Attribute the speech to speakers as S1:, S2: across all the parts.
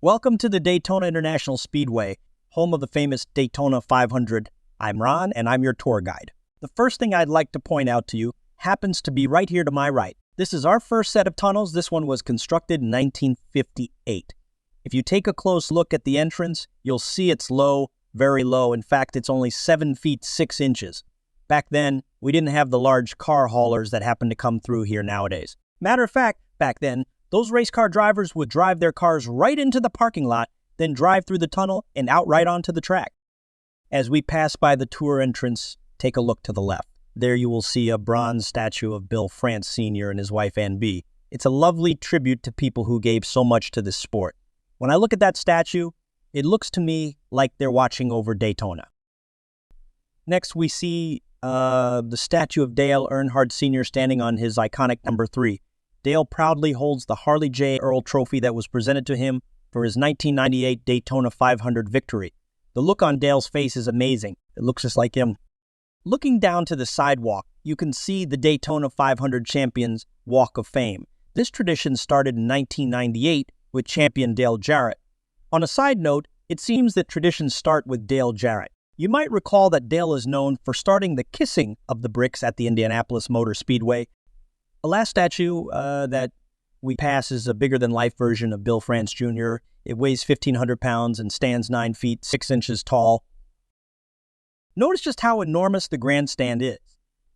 S1: Welcome to the Daytona International Speedway, home of the famous Daytona 500. I'm Ron, and I'm your tour guide. The first thing I'd like to point out to you happens to be right here to my right. This is our first set of tunnels. This one was constructed in 1958. If you take a close look at the entrance, you'll see it's low, very low. In fact, it's only 7 feet 6 inches. Back then, we didn't have the large car haulers that happen to come through here nowadays. Matter of fact, back then, those race car drivers would drive their cars right into the parking lot, then drive through the tunnel and out right onto the track. As we pass by the tour entrance, take a look to the left. There you will see a bronze statue of Bill France Sr. and his wife Ann B. It's a lovely tribute to people who gave so much to this sport. When I look at that statue, it looks to me like they're watching over Daytona. Next, we see the statue of Dale Earnhardt Sr. standing on his iconic number 3. Dale proudly holds the Harley J. Earl Trophy that was presented to him for his 1998 Daytona 500 victory. The look on Dale's face is amazing. It looks just like him. Looking down to the sidewalk, you can see the Daytona 500 Champions Walk of Fame. This tradition started in 1998 with champion Dale Jarrett. On a side note, it seems that traditions start with Dale Jarrett. You might recall that Dale is known for starting the kissing of the bricks at the Indianapolis Motor Speedway. The last statue that we pass is a bigger-than-life version of Bill France Jr. It weighs 1,500 pounds and stands 9 feet 6 inches tall. Notice just how enormous the grandstand is.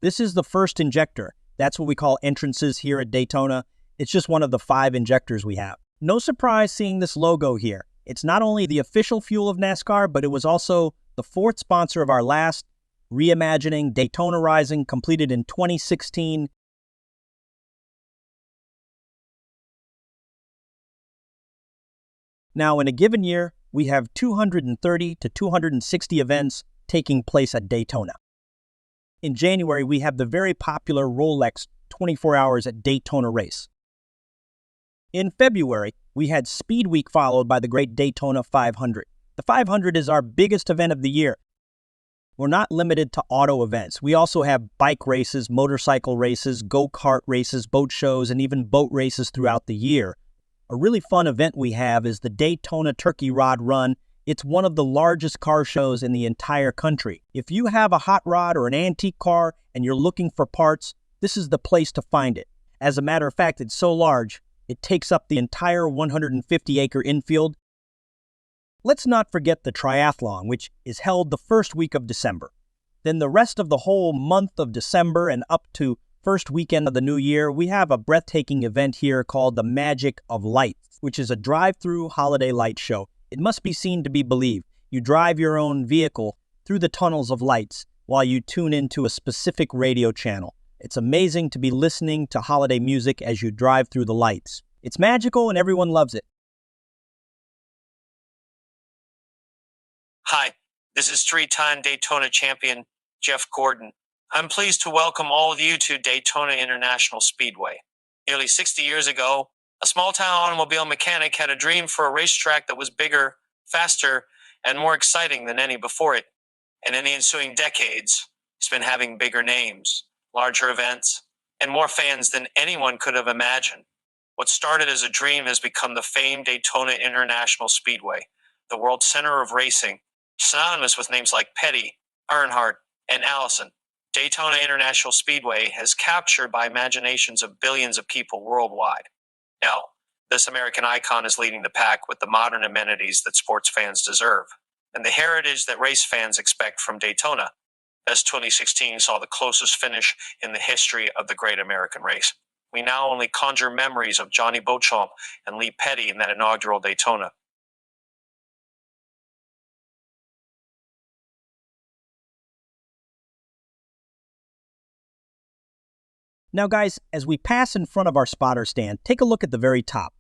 S1: This is the first injector. That's what we call entrances here at Daytona. It's just one of the 5 injectors we have. No surprise seeing this logo here. It's not only the official fuel of NASCAR, but it was also the 4th sponsor of our last reimagining Daytona Rising, completed in 2016. Now, in a given year, we have 230 to 260 events taking place at Daytona. In January, we have the very popular Rolex 24 Hours at Daytona race. In February, we had Speed Week followed by the great Daytona 500. The 500 is our biggest event of the year. We're not limited to auto events. We also have bike races, motorcycle races, go-kart races, boat shows, and even boat races throughout the year. A really fun event we have is the Daytona Turkey Rod Run. It's one of the largest car shows in the entire country. If you have a hot rod or an antique car and you're looking for parts, this is the place to find it. As a matter of fact, it's so large, it takes up the entire 150-acre infield. Let's not forget the triathlon, which is held the first week of December. Then the rest of the whole month of December and up to first weekend of the new year, we have a breathtaking event here called the Magic of Lights, which is a drive-through holiday light show. It must be seen to be believed. You drive your own vehicle through the tunnels of lights while you tune into a specific radio channel. It's amazing to be listening to holiday music as you drive through the lights. It's magical and everyone loves it.
S2: Hi, this is 3-time Daytona champion Jeff Gordon. I'm pleased to welcome all of you to Daytona International Speedway. Nearly 60 years ago, a small-town automobile mechanic had a dream for a racetrack that was bigger, faster, and more exciting than any before it. And in the ensuing decades, it's been having bigger names, larger events, and more fans than anyone could have imagined. What started as a dream has become the famed Daytona International Speedway, the world center of racing, synonymous with names like Petty, Earnhardt, and Allison. Daytona International Speedway has captured by imaginations of billions of people worldwide. Now, this American icon is leading the pack with the modern amenities that sports fans deserve, and the heritage that race fans expect from Daytona, as 2016 saw the closest finish in the history of the Great American Race. We now only conjure memories of Johnny Beauchamp and Lee Petty in that inaugural Daytona.
S1: Now guys, as we pass in front of our spotter stand, take a look at the very top.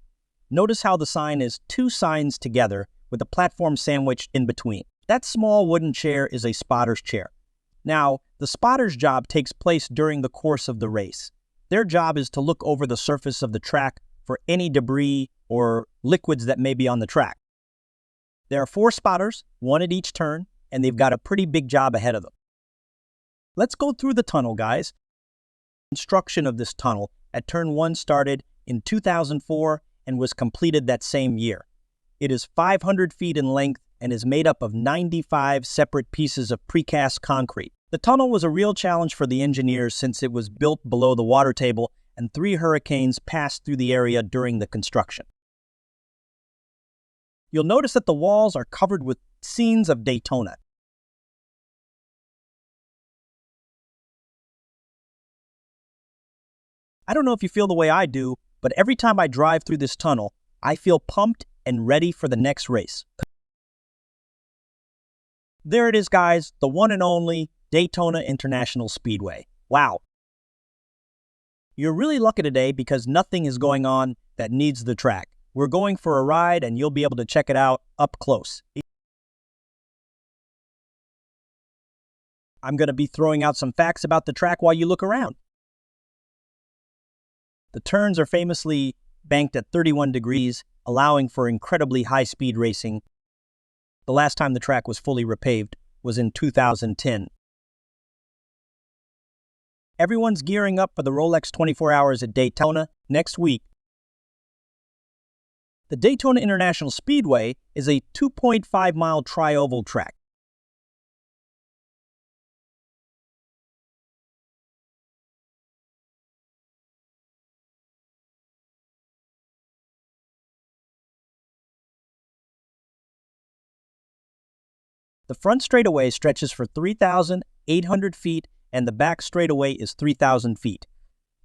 S1: Notice how the sign is 2 signs together with a platform sandwiched in between. That small wooden chair is a spotter's chair. Now, the spotter's job takes place during the course of the race. Their job is to look over the surface of the track for any debris or liquids that may be on the track. There are 4 spotters, 1 at each turn, and they've got a pretty big job ahead of them. Let's go through the tunnel, guys. Construction of this tunnel at turn 1 started in 2004 and was completed that same year. It is 500 feet in length and is made up of 95 separate pieces of precast concrete. The tunnel was a real challenge for the engineers since it was built below the water table and 3 hurricanes passed through the area during the construction. You'll notice that the walls are covered with scenes of Daytona. I don't know if you feel the way I do, but every time I drive through this tunnel, I feel pumped and ready for the next race. There it is, guys, the one and only Daytona International Speedway. Wow. You're really lucky today because nothing is going on that needs the track. We're going for a ride and you'll be able to check it out up close. I'm going to be throwing out some facts about the track while you look around. The turns are famously banked at 31 degrees, allowing for incredibly high-speed racing. The last time the track was fully repaved was in 2010. Everyone's gearing up for the Rolex 24 Hours at Daytona next week. The Daytona International Speedway is a 2.5-mile tri-oval track. The front straightaway stretches for 3,800 feet and the back straightaway is 3,000 feet.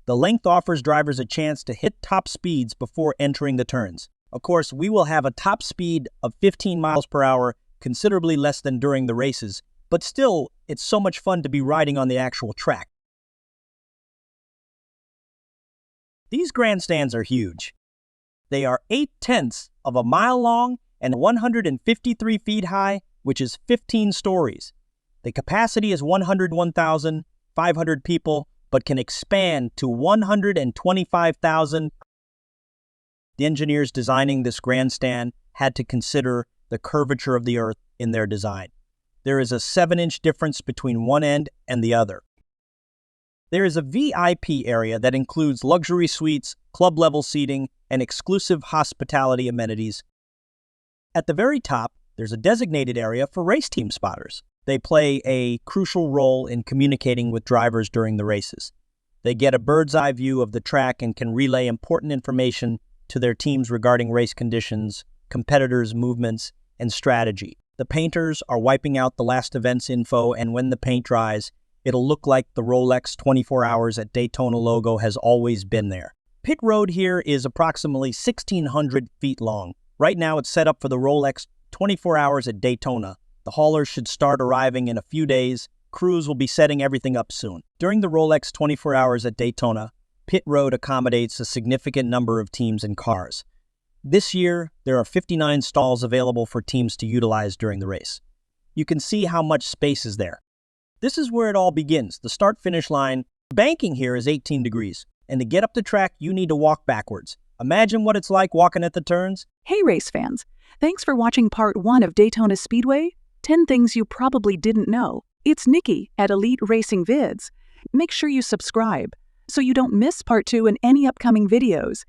S1: The length offers drivers a chance to hit top speeds before entering the turns. Of course, we will have a top speed of 15 miles per hour, considerably less than during the races, but still, it's so much fun to be riding on the actual track. These grandstands are huge. They are 8/10 of a mile long and 153 feet high, which is 15 stories. The capacity is 101,500 people, but can expand to 125,000. The engineers designing this grandstand had to consider the curvature of the Earth in their design. There is a 7-inch difference between one end and the other. There is a VIP area that includes luxury suites, club-level seating, and exclusive hospitality amenities. At the very top, there's a designated area for race team spotters. They play a crucial role in communicating with drivers during the races. They get a bird's-eye view of the track and can relay important information to their teams regarding race conditions, competitors' movements, and strategy. The painters are wiping out the last event's info, and when the paint dries, it'll look like the Rolex 24 Hours at Daytona logo has always been there. Pit road here is approximately 1,600 feet long. Right now, it's set up for the Rolex 24 Hours at Daytona. The haulers should start arriving in a few days. Crews will be setting everything up soon. During the Rolex 24 Hours at Daytona, pit road accommodates a significant number of teams and cars. This year, there are 59 stalls available for teams to utilize during the race. You can see how much space is there. This is where it all begins, the start-finish line. The banking here is 18 degrees, and to get up the track, you need to walk backwards. Imagine what it's like walking at the turns.
S3: Hey race fans, thanks for watching part 1 of Daytona Speedway, 10 Things You Probably Didn't Know. It's Nikki at Elite Racing Vidz. Make sure you subscribe so you don't miss part 2 and any upcoming videos.